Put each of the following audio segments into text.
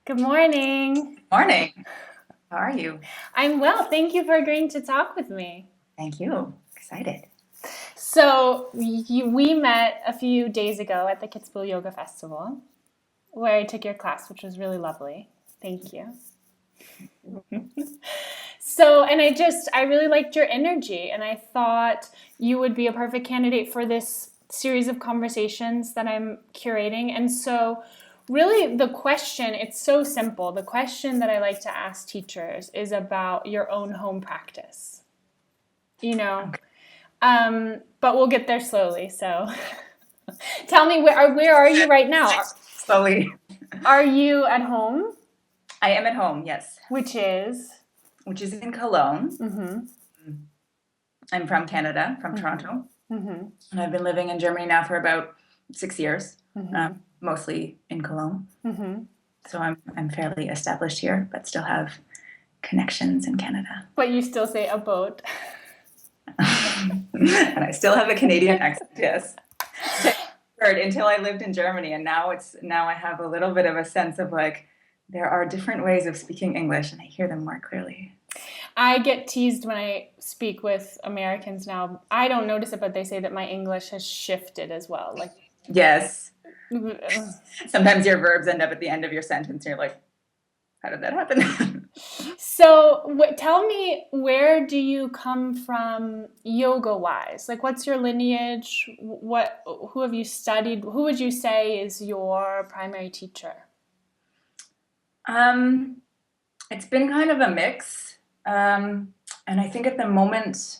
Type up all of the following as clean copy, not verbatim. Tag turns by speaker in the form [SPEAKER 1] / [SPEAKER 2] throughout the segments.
[SPEAKER 1] Good morning.
[SPEAKER 2] Morning. How are you?
[SPEAKER 1] I'm well. Thank you for agreeing to talk with me.
[SPEAKER 2] Thank you. Excited.
[SPEAKER 1] So, we met a few days ago at the Kitzbühel Yoga Festival, where I took your class, which was really lovely. Thank you. So, and I really liked your energy, and I thought you would be a perfect candidate for this series of conversations that I'm curating. And so, really, it's so simple. The question that I like to ask teachers is about your own home practice, you know,
[SPEAKER 2] Okay.
[SPEAKER 1] but we'll get there slowly. So, tell me, where are you right now?
[SPEAKER 2] Slowly.
[SPEAKER 1] Are you at home?
[SPEAKER 2] I am at home, yes,
[SPEAKER 1] Which is,
[SPEAKER 2] which is in Cologne.
[SPEAKER 1] mm-hmm,
[SPEAKER 2] I'm from Canada, from
[SPEAKER 1] mm-hmm,
[SPEAKER 2] Toronto,
[SPEAKER 1] mm-hmm,
[SPEAKER 2] and I've been living in Germany now for about 6 years,
[SPEAKER 1] mm-hmm,
[SPEAKER 2] mostly in Cologne.
[SPEAKER 1] mm-hmm.
[SPEAKER 2] So I'm fairly established here, but still have connections in Canada.
[SPEAKER 1] But you still say a boat.
[SPEAKER 2] And I still have a Canadian accent, yes. Heard until I lived in Germany, and now I have a little bit of a sense of like there are different ways of speaking English, and I hear them more clearly.
[SPEAKER 1] I get teased when I speak with Americans now. I don't notice it, but they say that my English has shifted as well. Like,
[SPEAKER 2] Yes. Sometimes your verbs end up at the end of your sentence, and you're like, how did that happen?
[SPEAKER 1] so tell me, where do you come from yoga wise? Like, what's your lineage? Who have you studied? Who would you say is your primary teacher?
[SPEAKER 2] um, it's been kind of a mix. And I think at the moment,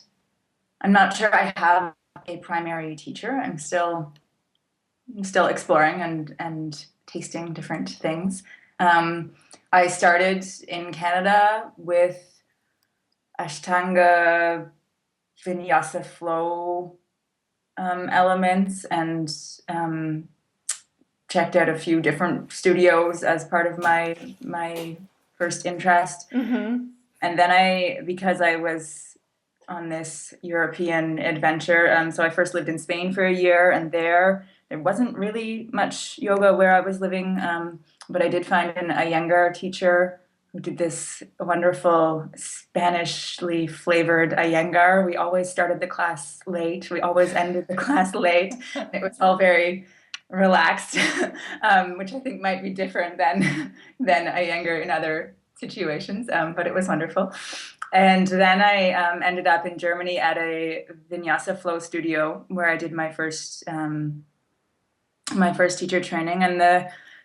[SPEAKER 2] I'm not sure I have a primary teacher. I'm still exploring and tasting different things. Um, I started in Canada with Ashtanga Vinyasa flow elements and um, checked out a few different studios as part of my first interest.
[SPEAKER 1] Mm-hmm.
[SPEAKER 2] And then because I was on this European adventure, so I first lived in Spain for a year, and there wasn't really much yoga where I was living, but I did find an Iyengar teacher who did this wonderful Spanishly flavored Iyengar. We always started the class late. We always ended the class late. It was all very relaxed, which I think might be different than Iyengar in other situations, but it was wonderful. And then I ended up in Germany at a Vinyasa flow studio where I did my first teacher training, and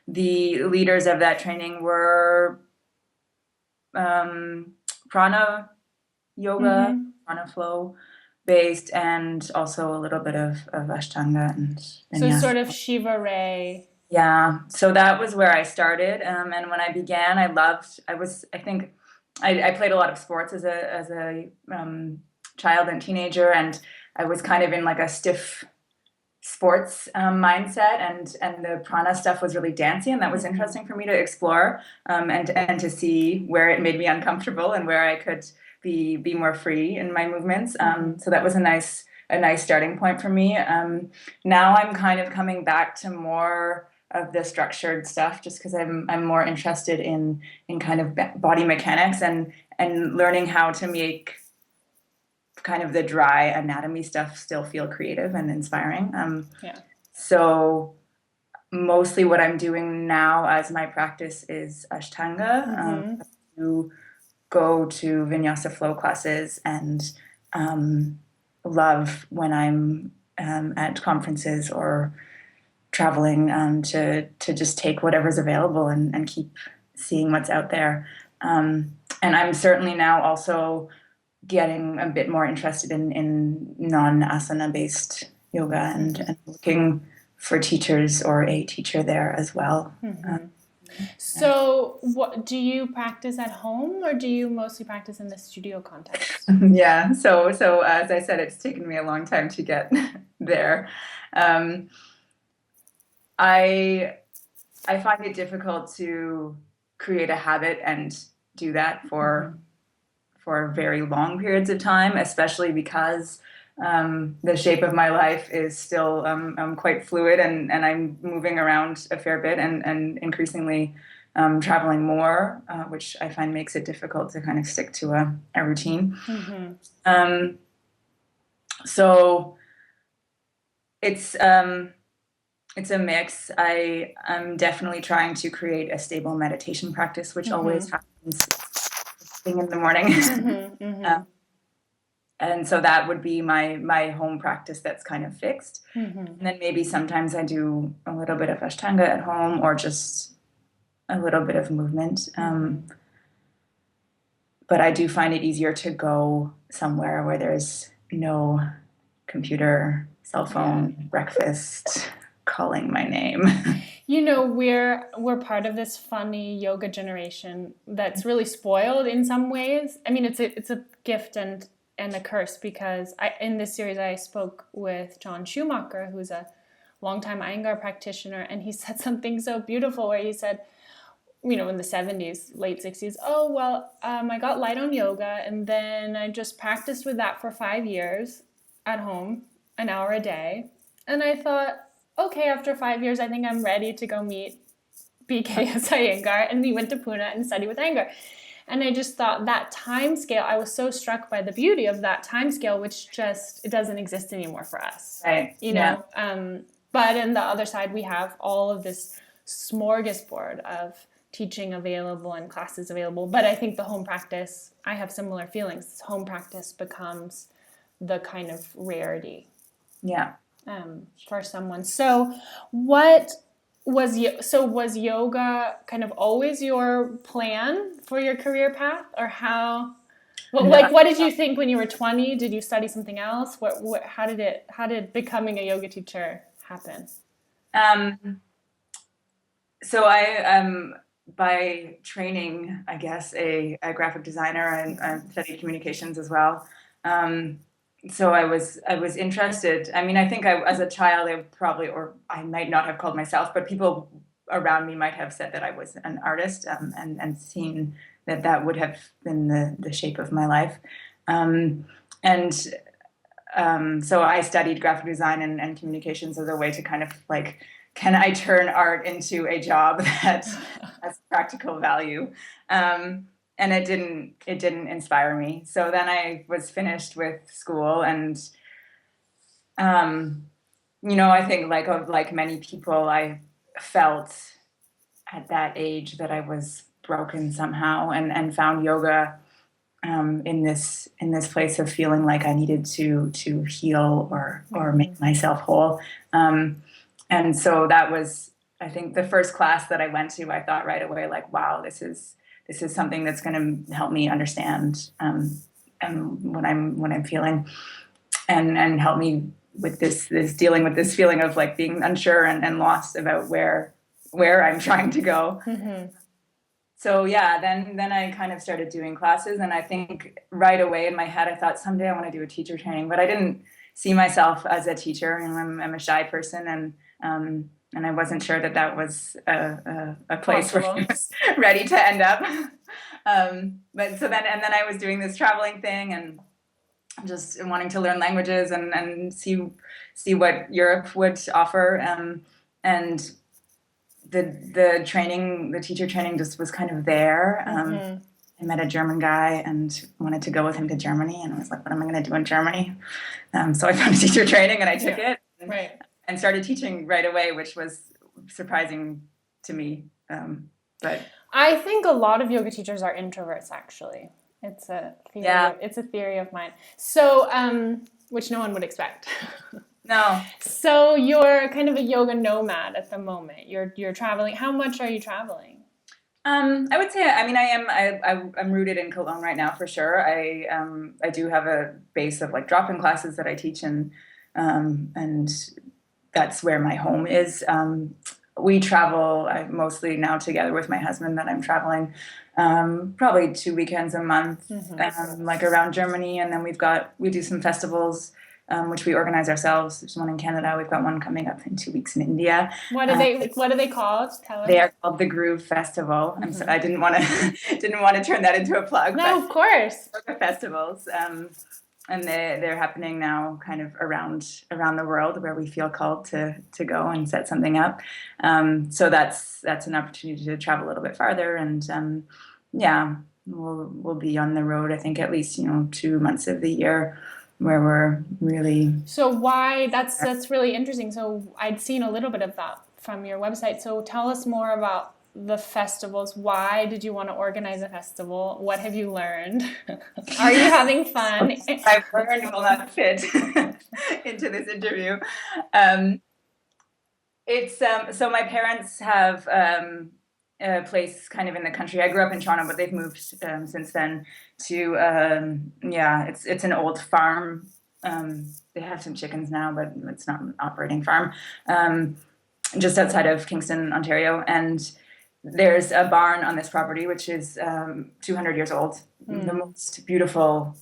[SPEAKER 2] the leaders of that training were um, prana yoga,
[SPEAKER 1] Mm-hmm.
[SPEAKER 2] prana flow based, and also a little bit of Ashtanga and
[SPEAKER 1] So
[SPEAKER 2] Vinyasa.
[SPEAKER 1] sort of Shiva Ray.
[SPEAKER 2] Yeah, so that was where I started, and when I began, I think I played a lot of sports as a child and teenager, and I was kind of in like a stiff sports mindset, and the prana stuff was really dancey, and that was
[SPEAKER 1] Mm-hmm.
[SPEAKER 2] interesting for me to explore, and to see where it made me uncomfortable and where I could be more free in my movements.
[SPEAKER 1] Mm-hmm.
[SPEAKER 2] So that was a nice starting point for me. Now I'm kind of coming back to more of the structured stuff, just because I'm more interested in kind of body mechanics and learning how to make kind of the dry anatomy stuff still feel creative and inspiring.
[SPEAKER 1] Yeah.
[SPEAKER 2] So mostly what I'm doing now as my practice is Ashtanga.
[SPEAKER 1] Mm-hmm.
[SPEAKER 2] To go to Vinyasa flow classes and um, love when I'm at conferences or traveling, to just take whatever's available and keep seeing what's out there. And I'm certainly now also getting a bit more interested in non-asana based yoga and looking for teachers or a teacher there as well.
[SPEAKER 1] Mm-hmm.
[SPEAKER 2] Yeah.
[SPEAKER 1] So, what do you practice at home, or do you mostly practice in the studio context?
[SPEAKER 2] Yeah. So as I said, it's taken me a long time to get there. Um, I I find it difficult to create a habit and do that
[SPEAKER 1] Mm-hmm.
[SPEAKER 2] for very long periods of time, especially because the shape of my life is still quite fluid, and I'm moving around a fair bit and increasingly traveling more, which I find makes it difficult to kind of stick to a routine.
[SPEAKER 1] Mm-hmm.
[SPEAKER 2] So it's a mix. I'm definitely trying to create a stable meditation practice, which always happens first thing in the morning.
[SPEAKER 1] Mm-hmm. Mm-hmm.
[SPEAKER 2] And so that would be my home practice that's kind of fixed.
[SPEAKER 1] Mm-hmm.
[SPEAKER 2] And then maybe sometimes I do a little bit of Ashtanga at home or just a little bit of movement. But I do find it easier to go somewhere where there's no computer, cell phone, breakfast, calling my name.
[SPEAKER 1] You know, we're part of this funny yoga generation that's really spoiled in some ways. I mean, it's a gift and a curse, because in this series I spoke with John Schumacher, who's a longtime Iyengar practitioner, and he said something so beautiful where he said, you know, in the 70s, late 60s, oh, well, I got light on yoga, and then I just practiced with that for 5 years at home, an hour a day. And I thought, okay, after 5 years, I think I'm ready to go meet BK as Iyengar. And we went to Pune and studied with Iyengar. And I just thought that time scale, I was so struck by the beauty of that time scale, which just, it doesn't exist anymore for us.
[SPEAKER 2] Right.
[SPEAKER 1] You know? But on the other side, we have all of this smorgasbord of teaching available and classes available. But I think the home practice, I have similar feelings. Home practice becomes the kind of rarity.
[SPEAKER 2] Yeah.
[SPEAKER 1] For someone. So was yoga kind of always your plan for your career path, or how? What did you think when you were 20? Did you study something else? How did becoming a yoga teacher happen?
[SPEAKER 2] So I am by training, I guess, a graphic designer, and I studied communications as well. So I was interested. I mean, I think as a child, I might not have called myself, but people around me might have said that I was an artist, and seen that would have been the shape of my life. So I studied graphic design and communications as a way to kind of like, can I turn art into a job that has practical value? And it didn't inspire me. So then I was finished with school, and I think like many people, I felt at that age that I was broken somehow, and found yoga in this place of feeling like I needed to heal or make myself whole. And so that was, I think, the first class that I went to. I thought right away, like, wow, this is something that's going to help me understand what I'm feeling, and help me with this dealing with this feeling of like being unsure and lost about where I'm trying to go.
[SPEAKER 1] Mm-hmm.
[SPEAKER 2] So yeah, then I kind of started doing classes, and I think right away in my head I thought someday I want to do a teacher training, but I didn't see myself as a teacher, and I'm a shy person, and I wasn't sure that was a place
[SPEAKER 1] Possible.
[SPEAKER 2] where I was ready to end up. But then I was doing this traveling thing, and just wanting to learn languages and see what Europe would offer. And the teacher training just was kind of there. I met a German guy and wanted to go with him to Germany, and I was like, what am I going to do in Germany? So I found a teacher training, and I took it. And started teaching right away, which was surprising to me. But
[SPEAKER 1] I think a lot of yoga teachers are introverts, actually. It's a theory. It's a theory of mine. So, which no one would expect.
[SPEAKER 2] No.
[SPEAKER 1] So you're kind of a yoga nomad at the moment. You're traveling. How much are you traveling?
[SPEAKER 2] I would say, I mean, I'm rooted in Cologne right now for sure. I do have a base of like drop-in classes that I teach, and that's where my home is. We travel mostly now together with my husband, that I'm traveling probably 2 weekends a month, like around Germany. And then we do some festivals, which we organize ourselves. There's one in Canada. We've got one coming up in 2 weeks in India.
[SPEAKER 1] What are they called? Tell us.
[SPEAKER 2] They are called the Groove Festival. So I didn't want to turn that into a plug.
[SPEAKER 1] No, of course.
[SPEAKER 2] The festivals. and they're happening now kind of around the world where we feel called to go and set something up. So that's an opportunity to travel a little bit farther, and yeah, we'll be on the road, I think, at least 2 months of the year where we're really.
[SPEAKER 1] So why, that's really interesting. So I'd seen a little bit of that from your website. So tell us more about the festivals. Why did you want to organize a festival? What have you learned? Are you having fun?
[SPEAKER 2] I've learned will not fit into this interview. It's so my parents have a place kind of in the country. I grew up in Toronto, but they've moved since then to it's an old farm. They have some chickens now, but it's not an operating farm. Just outside of Kingston, Ontario, and there's a barn on this property which is 200 years old. The most beautiful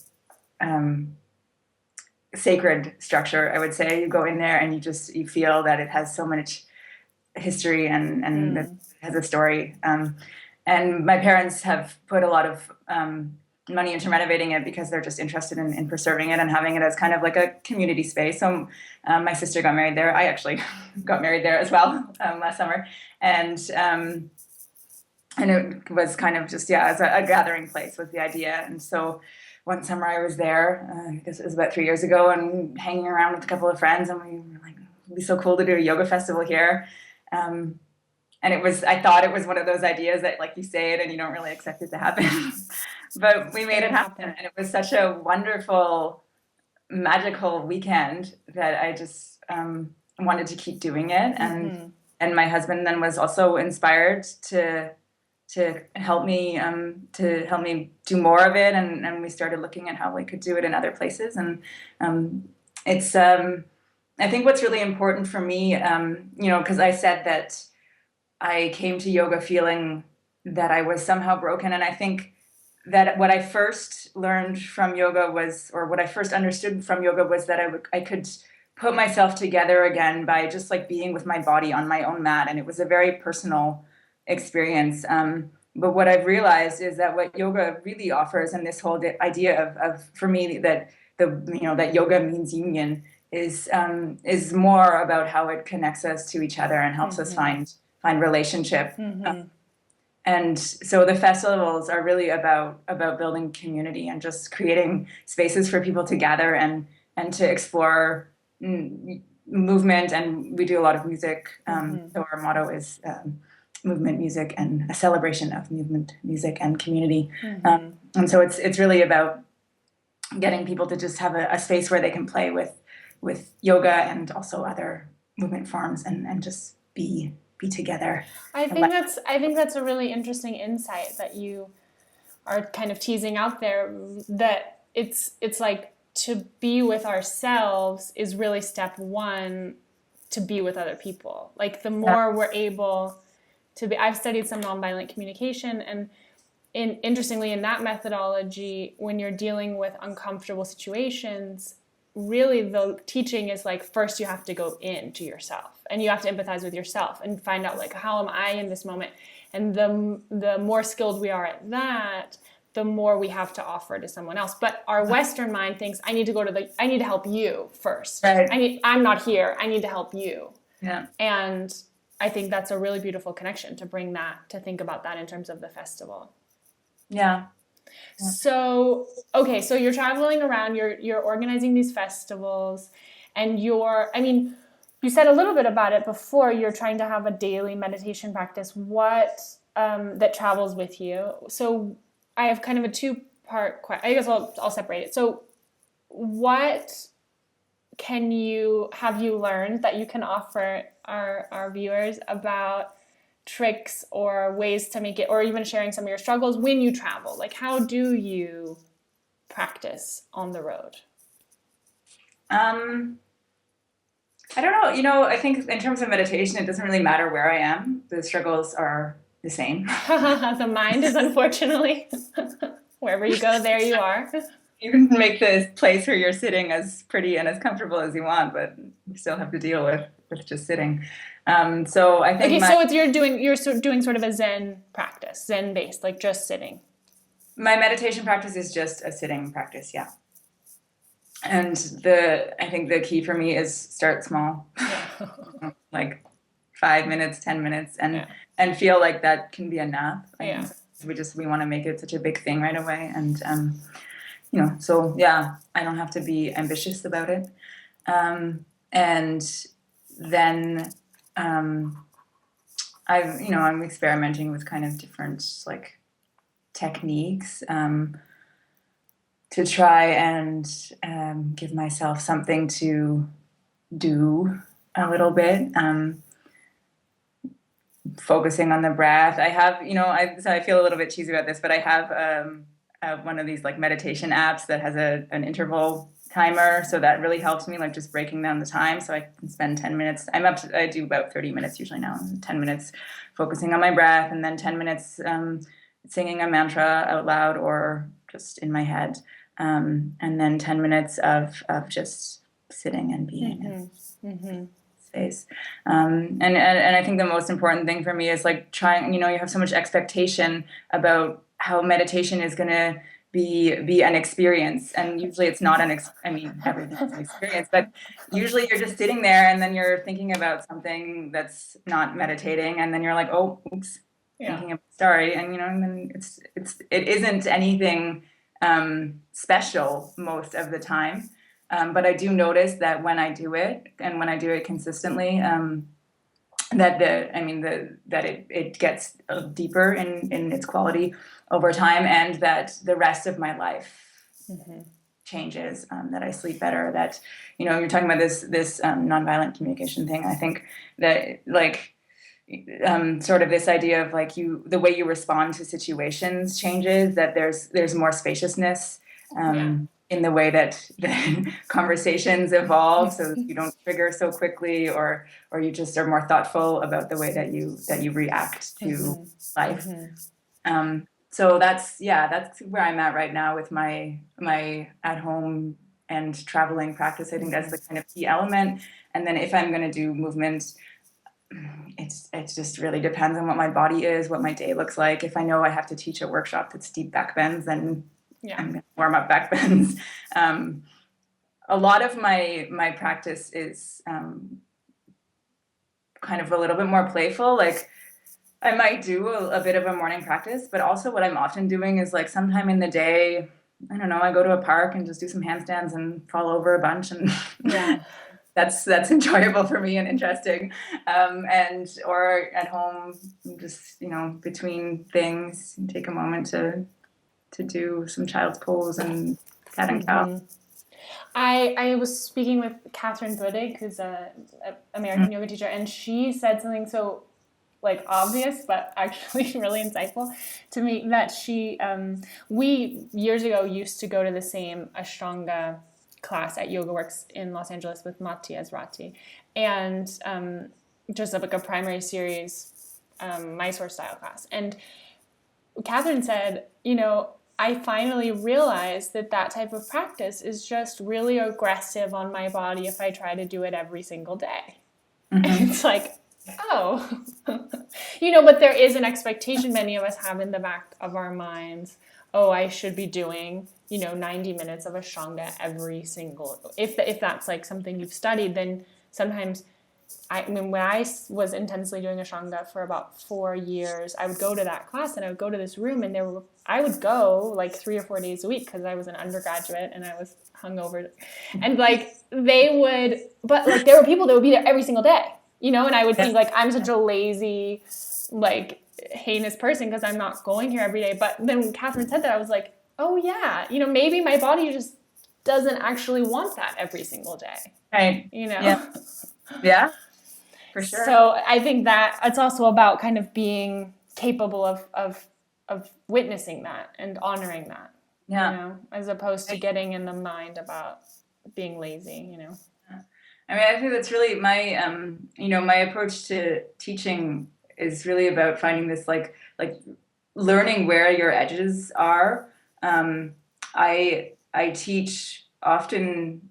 [SPEAKER 2] sacred structure, I would say. You go in there and you feel that it has so much history and it has a story. And my parents have put a lot of money into renovating it because they're just interested in preserving it and having it as kind of like a community space. So my sister got married there. I actually got married there as well last summer. And it was kind of just, as a gathering place was the idea. And so one summer I was there, I guess it was about 3 years ago, and hanging around with a couple of friends, and we were like, it'd be so cool to do a yoga festival here. And I thought it was one of those ideas that, like, you say it and you don't really expect it to happen. But we made it happen. And it was such a wonderful, magical weekend that I just wanted to keep doing it. And my husband then was also inspired to help me do more of it, and we started looking at how we could do it in other places. And it's I think what's really important for me, because I said that I came to yoga feeling that I was somehow broken, and I think that what I first learned from yoga was, or what I first understood from yoga was that I could put myself together again by just like being with my body on my own mat, and it was a very personal experience. But what I've realized is that what yoga really offers, and this whole idea of for me that that yoga means union is more about how it connects us to each other and helps us find relationship. And so the festivals are really about building community and just creating spaces for people to gather and to explore movement. And we do a lot of music. So our motto is movement, music, and a celebration of movement, music, and community. And so it's really about getting people to just have a space where they can play with yoga and also other movement forms and just be together.
[SPEAKER 1] I think that's a really interesting insight that you are kind of teasing out there, that it's like to be with ourselves is really step one to be with other people. Like the more we're able to be, I've studied some nonviolent communication, and interestingly in that methodology, when you're dealing with uncomfortable situations, really the teaching is like, first you have to go into yourself and you have to empathize with yourself and find out like, how am I in this moment? And the more skilled we are at that, the more we have to offer to someone else. But our Western mind thinks, I need to help you first.
[SPEAKER 2] Right.
[SPEAKER 1] I'm not here. I need to help you.
[SPEAKER 2] Yeah.
[SPEAKER 1] And I think that's a really beautiful connection to think about that in terms of the festival.
[SPEAKER 2] Yeah.
[SPEAKER 1] So, okay, so you're traveling around, you're organizing these festivals, and you said a little bit about it before, you're trying to have a daily meditation practice. What, that travels with you. So I have kind of a two-part question. I guess I'll separate it. So what have you learned that you can offer our viewers about tricks or ways to make it, or even sharing some of your struggles when you travel? Like, how do you practice on the road?
[SPEAKER 2] I don't know. I think in terms of meditation, it doesn't really matter where I am. The struggles are the same.
[SPEAKER 1] The mind is unfortunately wherever you go, there you are.
[SPEAKER 2] You can make the place where you're sitting as pretty and as comfortable as you want, but you still have to deal with just sitting. So I think
[SPEAKER 1] you're doing sort of a Zen practice, Zen based, like just sitting.
[SPEAKER 2] My meditation practice is just a sitting practice, yeah. And I think the key for me is start small,
[SPEAKER 1] Yeah.
[SPEAKER 2] like 5 minutes, 10 minutes,
[SPEAKER 1] Yeah.
[SPEAKER 2] and feel like that can be enough. I
[SPEAKER 1] Yeah.
[SPEAKER 2] think we want to make it such a big thing right away, and so yeah, I don't have to be ambitious about it. And then I'm experimenting with kind of different like techniques to try and give myself something to do a little bit. Focusing on the breath. I have, so I feel a little bit cheesy about this, but I have one of these like meditation apps that has an interval timer. So that really helps me, like just breaking down the time. So I can spend 10 minutes. I do about 30 minutes usually now, 10 minutes focusing on my breath, and then 10 minutes singing a mantra out loud or just in my head. And then 10 minutes of just sitting and being. Space. And I think the most important thing for me is like trying, you have so much expectation about how meditation is going to be an experience. And usually it's not everything's an experience, but usually you're just sitting there and then you're thinking about something that's not meditating. And then you're like, oh, oops, thinking about sorry. And, and then it isn't anything special most of the time. But I do notice that when I do it, and when I do it consistently, that it gets deeper in its quality over time, and that the rest of my life changes. That I sleep better. That you're talking about this nonviolent communication thing. I think that like sort of this idea of like the way you respond to situations changes. That there's more spaciousness. In the way that the conversations evolve, so you don't trigger so quickly, or you just are more thoughtful about the way that you react to life. So that's where I'm at right now with my at home and traveling practice. I think that's the kind of key element. And then if I'm going to do movement, it just really depends on what my body is, what my day looks like. If I know I have to teach a workshop that's deep back bends, then I'm going to warm up back bends. A lot of my practice is kind of a little bit more playful. Like I might do a bit of a morning practice, but also what I'm often doing is like sometime in the day, I don't know, I go to a park and just do some handstands and fall over a bunch, and that's enjoyable for me and interesting. Or at home, just between things, take a moment to do some child's pose and cat and cow.
[SPEAKER 1] I was speaking with Catherine Buddig, who's a American yoga teacher, and she said something so like obvious but actually really insightful to me, that we years ago used to go to the same Ashtanga class at Yoga Works in Los Angeles with Mati Azrati, and just like a primary series Mysore style class. And Catherine said, I finally realized that type of practice is just really aggressive on my body if I try to do it every single day. And it's like, oh, but there is an expectation many of us have in the back of our minds. Oh, I should be doing, 90 minutes of Ashtanga every single, if that's like something you've studied, then sometimes when I was intensely doing Ashtanga for about 4 years, I would go to that class and I would go to this room, and I would go like 3 or 4 days a week because I was an undergraduate and I was hungover, and like but like there were people that would be there every single day, and I would think like I'm such a lazy, like heinous person because I'm not going here every day. But then when Catherine said that, I was like, oh yeah, maybe my body just doesn't actually want that every single day.
[SPEAKER 2] Right. Yeah, for sure.
[SPEAKER 1] So I think that it's also about kind of being capable of witnessing that and honoring that. As opposed to getting in the mind about being lazy.
[SPEAKER 2] I think that's really my my approach to teaching is really about finding this like learning where your edges are. I teach often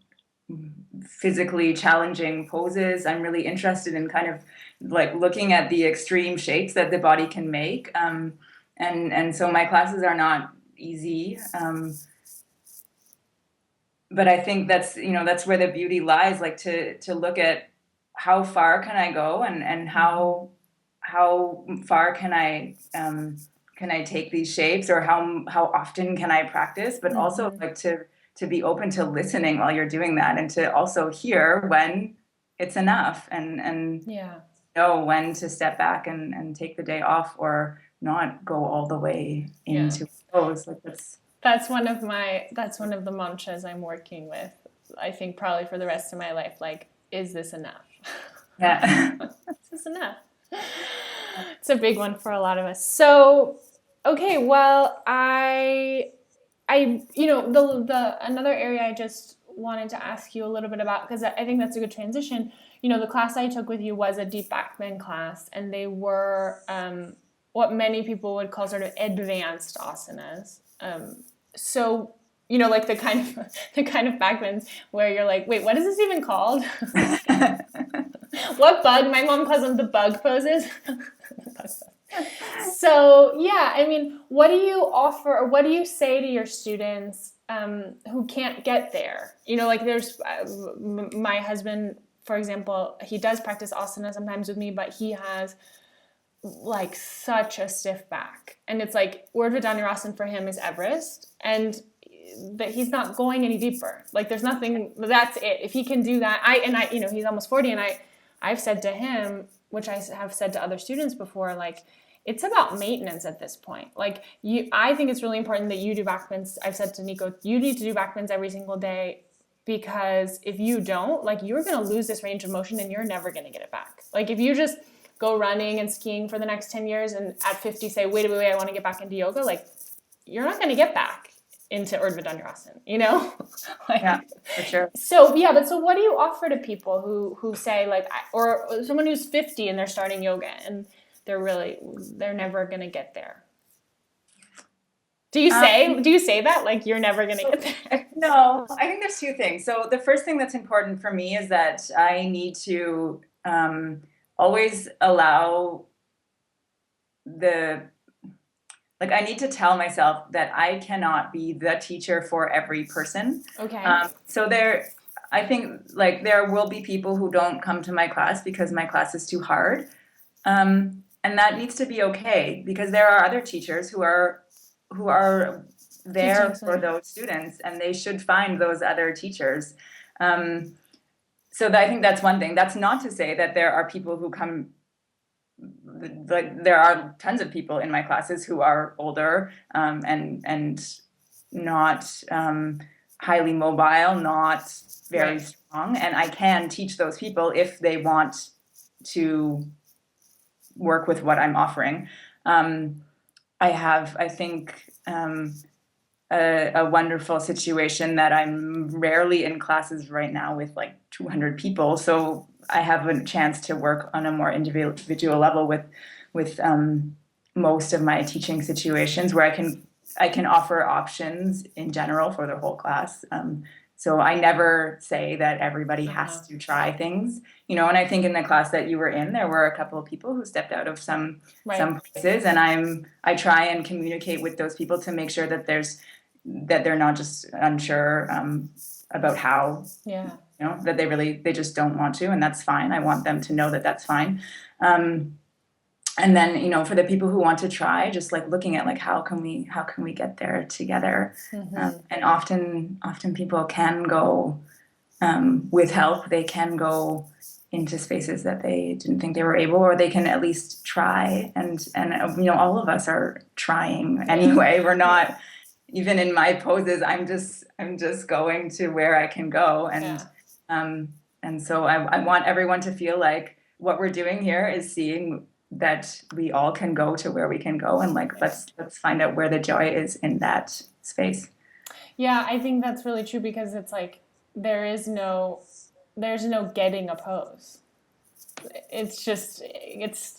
[SPEAKER 2] physically challenging poses. I'm really interested in kind of like looking at the extreme shapes that the body can make. And so my classes are not easy. but I think that's where the beauty lies, like to look at how far can I go, and how far can I take these shapes, or how often can I practice, but also
[SPEAKER 1] Mm-hmm.
[SPEAKER 2] like to be open to listening while you're doing that, and to also hear when it's enough, and
[SPEAKER 1] Yeah.
[SPEAKER 2] know when to step back and take the day off, or not go all the way
[SPEAKER 1] Yeah.
[SPEAKER 2] into pose. Like that's
[SPEAKER 1] That's one of the mantras I'm working with. I think probably for the rest of my life, like, is this enough?
[SPEAKER 2] yeah.
[SPEAKER 1] Is this enough? It's a big one for a lot of us. So, okay, well, the another area I just wanted to ask you a little bit about, because I think that's a good transition. The class I took with you was a deep back bend class, and they were what many people would call sort of advanced asanas. So, like the kind of back bends where you're like, wait, what is this even called? What bug? My mom calls them the bug poses. So, yeah, I mean, what do you offer, or what do you say to your students who can't get there? Like there's my husband, for example, he does practice asana sometimes with me, but he has like such a stiff back. And it's like Urdhva Dhanurasana for him is Everest. And that he's not going any deeper. Like there's nothing, that's it. If he can do that, he's almost 40, and I've said to him, which I have said to other students before, like, it's about maintenance at this point. Like I think it's really important that you do back bends. I've said to Nico, you need to do back bends every single day, because if you don't, like, you're going to lose this range of motion and you're never going to get it back. Like if you just go running and skiing for the next 10 years and at 50 say, wait, I want to get back into yoga, like, you're not going to get back into Urdhva Dhanurasana, like,
[SPEAKER 2] Yeah, for sure.
[SPEAKER 1] So yeah, but so what do you offer to people who say, like, or someone who's 50 and they're starting yoga and they're never gonna get there? Do you say that, like, you're never gonna get there?
[SPEAKER 2] No, I think there's two things. So the first thing that's important for me is that I need to always allow I need to tell myself that I cannot be the teacher for every person.
[SPEAKER 1] Okay.
[SPEAKER 2] So I think, like, there will be people who don't come to my class because my class is too hard. And that needs to be okay, because there are other teachers who are there for those students, and they should find those other teachers. So I think that's one thing. That's not to say that there are people who come, like, there are tons of people in my classes who are older, and not highly mobile, not very strong, and I can teach those people if they want to work with what I'm offering. I have, I think, a wonderful situation that I'm rarely in classes right now with like 200 people, so I have a chance to work on a more individual level with most of my teaching situations, where I can offer options in general for the whole class. So I never say that everybody has to try things, and I think in the class that you were in, there were a couple of people who stepped out of some places, and I try and communicate with those people to make sure that they're not just unsure about how, that they just don't want to, and that's fine. I want them to know that that's fine. And then, for the people who want to try, just like looking at, like, how can we get there together? And often people can go, with help, they can go into spaces that they didn't think they were able, or they can at least try. And all of us are trying anyway. We're not, even in my poses, I'm just going to where I can go. And so I want everyone to feel like what we're doing here is seeing that we all can go to where we can go, and like, let's find out where the joy is in that space.
[SPEAKER 1] Yeah, I think that's really true, because it's like there's no getting a pose. It's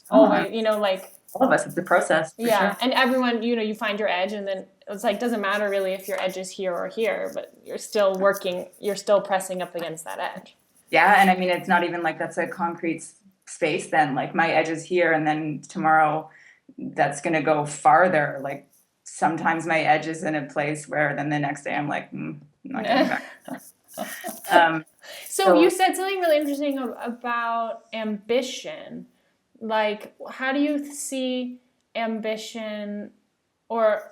[SPEAKER 1] always, like,
[SPEAKER 2] all of us, it's a process.
[SPEAKER 1] Sure. And everyone, you find your edge, and then it's like, doesn't matter really if your edge is here or here, but you're still working, you're still pressing up against that edge.
[SPEAKER 2] Yeah, and I mean, it's not even like that's a concrete space then, like my edge is here, and then tomorrow that's going to go farther, like sometimes my edge is in a place where then the next day I'm like, I'm not getting back.
[SPEAKER 1] So you said something really interesting about ambition. Like, how do you see ambition, or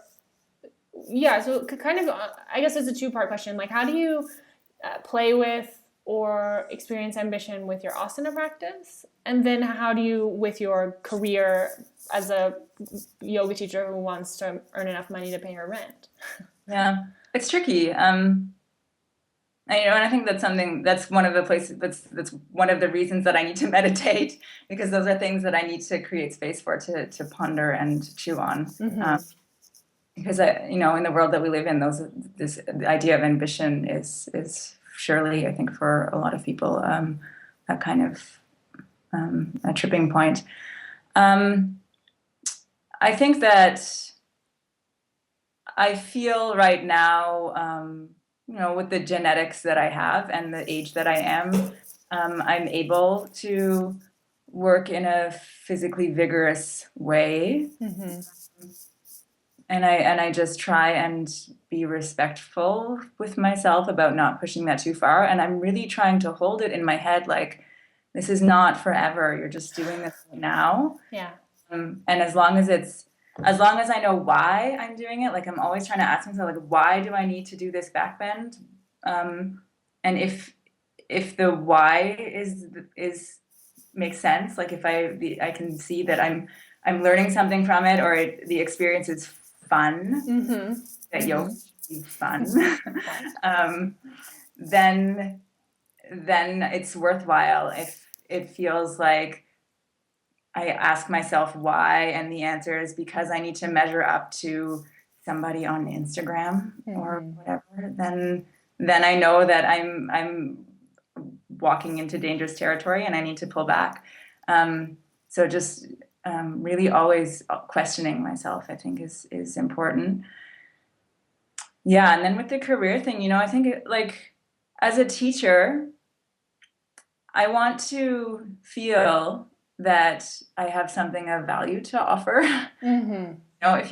[SPEAKER 1] yeah, so kind of, I guess it's a two-part question. Like, how do you play with or experience ambition with your asana practice? And then how do you, with your career as a yoga teacher who wants to earn enough money to pay her rent?
[SPEAKER 2] Yeah, it's tricky. And I think that's one of the places that's one of the reasons that I need to meditate, because those are things that I need to create space for to ponder and chew on. Because in the world that we live in, the idea of ambition is surely, I think, for a lot of people, a kind of a tripping point. I think that I feel right now, with the genetics that I have and the age that I am, I'm able to work in a physically vigorous way. And I just try and be respectful with myself about not pushing that too far. And I'm really trying to hold it in my head, like, this is not forever. You're just doing this right now.
[SPEAKER 1] Yeah.
[SPEAKER 2] And as long as I know why I'm doing it, like, I'm always trying to ask myself, like, why do I need to do this back bend? And if the why is makes sense, like if I can see that I'm learning something from it, or the experience is fun, that yoga is fun, then it's worthwhile. If it feels like I ask myself why, and the answer is because I need to measure up to somebody on Instagram or whatever, then I know that I'm walking into dangerous territory and I need to pull back. So just really always questioning myself, I think, is important. Yeah, and then with the career thing, I think like as a teacher, I want to feel that I have something of value to offer. If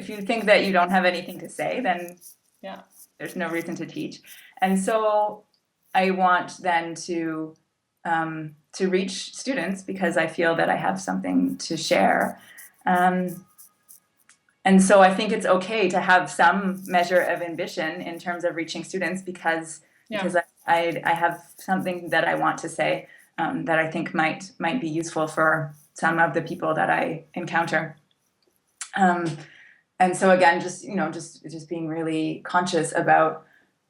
[SPEAKER 2] you think that you don't have anything to say, then there's no reason to teach. And so I want then to reach students because I feel that I have something to share. And so I think it's okay to have some measure of ambition in terms of reaching students because I have something that I want to say that I think might be useful for some of the people that I encounter. And so again, just being really conscious about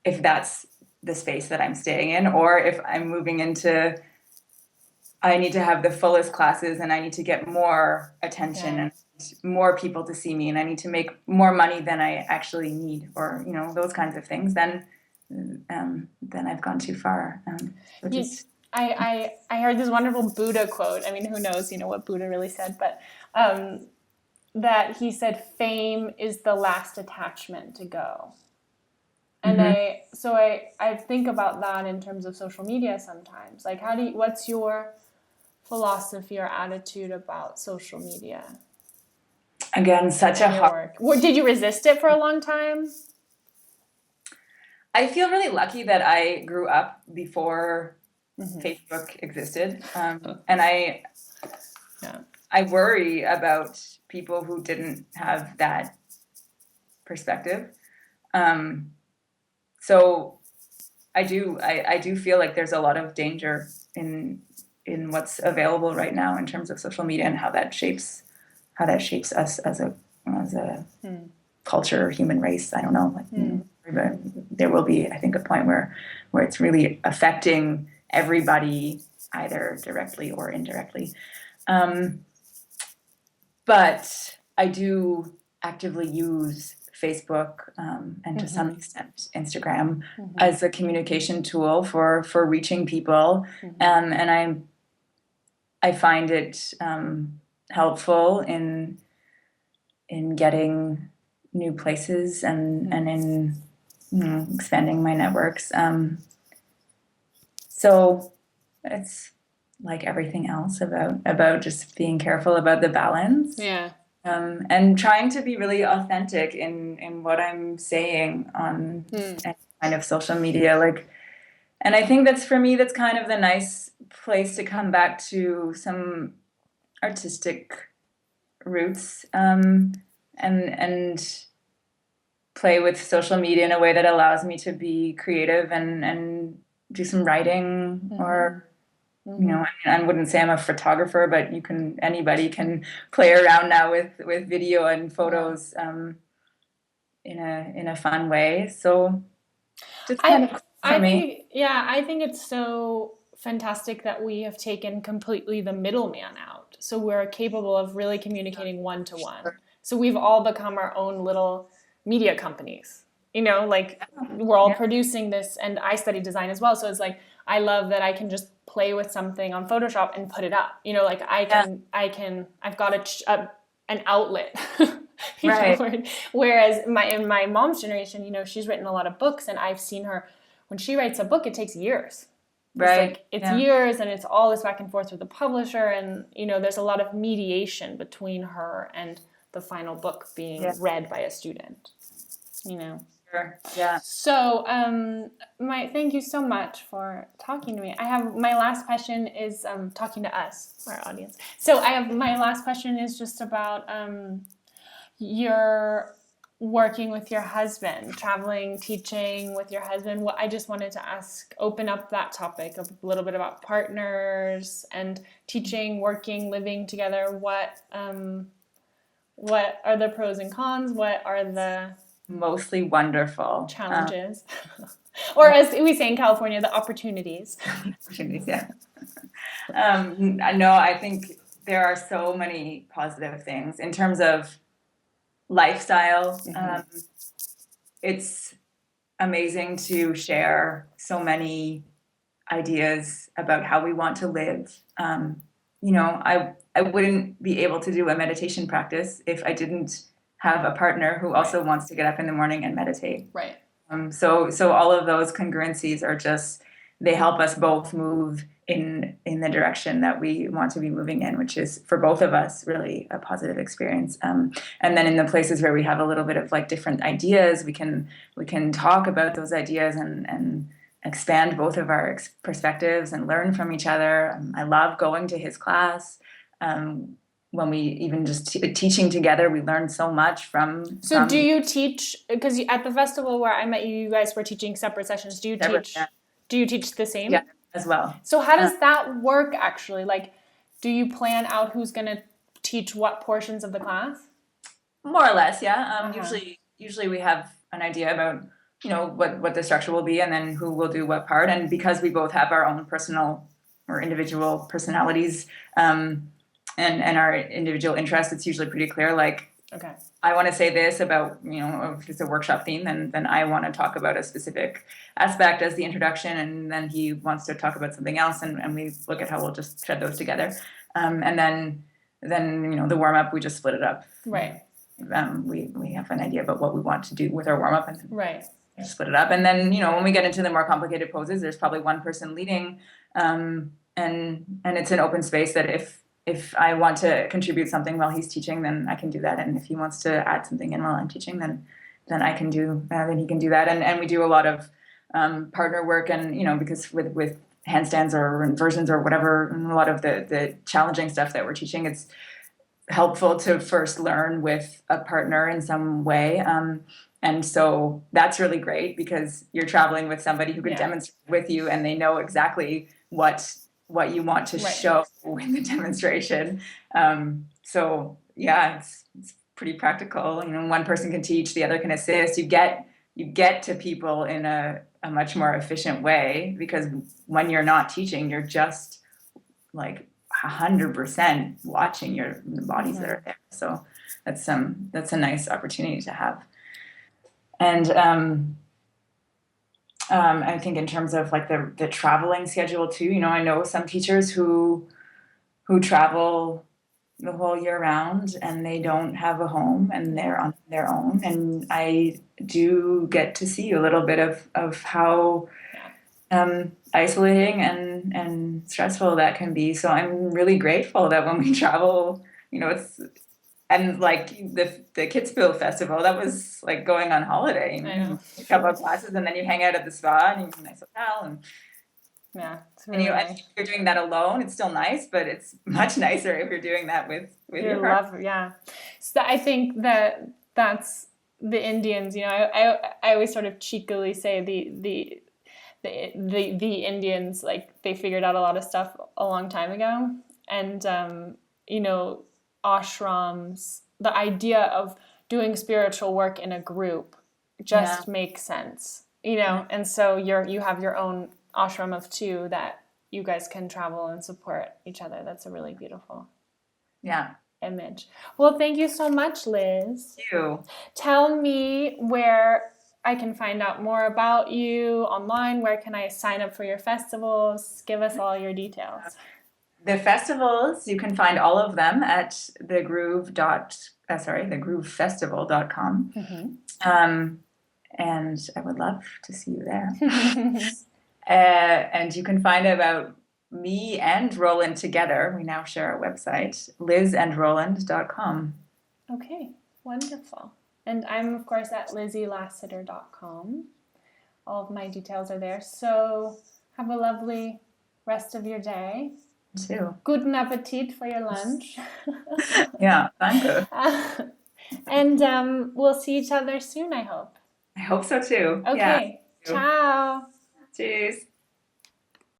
[SPEAKER 2] if that's the space that I'm staying in, or if I'm moving into, I need to have the fullest classes and I need to get more attention and more people to see me, and I need to make more money than I actually need, or those kinds of things. Then I've gone too far.
[SPEAKER 1] I heard this wonderful Buddha quote. I mean, who knows, what Buddha really said, but that he said, fame is the last attachment to go. And I think about that in terms of social media sometimes. Like, what's your philosophy or attitude about social media?
[SPEAKER 2] Again, such a hard
[SPEAKER 1] work. Did you resist it for a long time?
[SPEAKER 2] I feel really lucky that I grew up before Facebook existed. And I worry about people who didn't have that perspective. So I do feel like there's a lot of danger in what's available right now in terms of social media and how that shapes us as a culture, human race. I don't know. But there will be, I think, a point where it's really affecting everybody, either directly or indirectly. But I do actively use Facebook and to some extent Instagram as a communication tool for reaching people, and I find it helpful in getting new places and in expanding my networks. So it's like everything else about just being careful about the balance.
[SPEAKER 1] Yeah.
[SPEAKER 2] and trying to be really authentic in what I'm saying on any kind of social media. Like, and I think that's for me, that's kind of the nice place to come back to some artistic roots, and play with social media in a way that allows me to be creative and do some writing or you know, I wouldn't say I'm a photographer, but anybody can play around now with video and photos in a fun way. So just kind of for me.
[SPEAKER 1] I think it's so fantastic that we have taken completely the middleman out. So we're capable of really communicating one to one. So we've all become our own little media companies. You know, like we're all producing this, and I study design as well. So it's like, I love that I can just play with something on Photoshop and put it up. You know, like I've got an outlet.
[SPEAKER 2] Right.
[SPEAKER 1] know, whereas in my mom's generation, you know, she's written a lot of books, and I've seen her when she writes a book, it takes years.
[SPEAKER 2] Right.
[SPEAKER 1] It's years, and it's all this back and forth with the publisher, and you know, there's a lot of mediation between her and the final book being read by a student. You know.
[SPEAKER 2] Sure. Yeah.
[SPEAKER 1] So, thank you so much for talking to me. I have my last question is talking to us, our audience. So, my last question is just about your working with your husband, traveling, teaching with your husband. I just wanted to open up that topic a little bit about partners and teaching, working, living together. What are the pros and cons? What are the
[SPEAKER 2] mostly wonderful
[SPEAKER 1] challenges, or as we say in California, the opportunities?
[SPEAKER 2] Yeah. No, I think there are so many positive things in terms of lifestyle. It's amazing to share so many ideas about how we want to live. You know, I wouldn't be able to do a meditation practice if I didn't have a partner who also wants to get up in the morning and meditate.
[SPEAKER 1] Right.
[SPEAKER 2] So all of those congruencies are just, they help us both move in the direction that we want to be moving in, which is for both of us really a positive experience. And then in the places where we have a little bit of like different ideas, we can talk about those ideas and expand both of our perspectives and learn from each other. I love going to his class. When we even just teaching together, we learn so much from.
[SPEAKER 1] So do you teach, because at the festival where I met you, you guys were teaching separate sessions. Do you teach the same?
[SPEAKER 2] Yeah, as well.
[SPEAKER 1] So how does that work actually? Like, do you plan out who's going to teach what portions of the class?
[SPEAKER 2] More or less, yeah. Usually we have an idea about, you know, what the structure will be and then who will do what part. And because we both have our own personal or individual personalities, and our individual interests, it's usually pretty clear. Like,
[SPEAKER 1] okay,
[SPEAKER 2] I want to say this about, you know, if it's a workshop theme, then I want to talk about a specific aspect as the introduction, and then he wants to talk about something else, and we look at how we'll just thread those together. And then you know, the warm up, we just split it up.
[SPEAKER 1] Right.
[SPEAKER 2] We have an idea about what we want to do with our warm up, and
[SPEAKER 1] right.
[SPEAKER 2] Split it up. And then, you know, when we get into the more complicated poses, there's probably one person leading, and it's an open space that if I want to contribute something while he's teaching, then I can do that. And if he wants to add something in while I'm teaching, then I can do, then he can do that. And we do a lot of partner work, and, you know, because with handstands or inversions or whatever, and a lot of the challenging stuff that we're teaching, it's helpful to first learn with a partner in some way. And so that's really great because you're traveling with somebody who can demonstrate with you, and they know exactly what you want to show in the demonstration. So yeah, it's pretty practical. You know, one person can teach, the other can assist. You get to people in a much more efficient way, because when you're not teaching, you're just like 100% watching the bodies that are there. So that's a nice opportunity to have. And I think in terms of like the traveling schedule too, you know, I know some teachers who travel the whole year round and they don't have a home and they're on their own. And I do get to see a little bit of how isolating and stressful that can be. So I'm really grateful that when we travel, you know, And like the Kitzbühel festival, that was like going on holiday.
[SPEAKER 1] I know.
[SPEAKER 2] A couple of classes, and then you hang out at the spa, and you have a nice hotel,
[SPEAKER 1] Yeah, it's
[SPEAKER 2] and
[SPEAKER 1] really
[SPEAKER 2] if
[SPEAKER 1] nice.
[SPEAKER 2] you're doing that alone, it's still nice, but it's much nicer if you're doing that with your partner.
[SPEAKER 1] Yeah. So I think that that's the Indians. I always sort of cheekily say the Indians, like, they figured out a lot of stuff a long time ago, and you know, ashrams, the idea of doing spiritual work in a group
[SPEAKER 2] Yeah.
[SPEAKER 1] just makes sense, and so you have your own ashram of two that you guys can travel and support each other. That's a really beautiful
[SPEAKER 2] Yeah.
[SPEAKER 1] image. Well, thank you so much, Liz.
[SPEAKER 2] Thank you.
[SPEAKER 1] Tell me where I can find out more about you online. Where can I sign up for your festivals? Give us all your details.
[SPEAKER 2] The festivals, you can find all of them at thegroovefestival.com. And I would love to see you there. And you can find about me and Roland together. We now share our website, lizandroland.com.
[SPEAKER 1] Okay, wonderful. And I'm, of course, at LizzieLasater.com. All of my details are there. So have a lovely rest of your day.
[SPEAKER 2] Too.
[SPEAKER 1] Guten Appetit for your lunch.
[SPEAKER 2] Yeah, danke.
[SPEAKER 1] And we'll see each other soon, I hope.
[SPEAKER 2] I hope so too.
[SPEAKER 1] Okay,
[SPEAKER 2] Yeah.
[SPEAKER 1] ciao.
[SPEAKER 2] Cheers.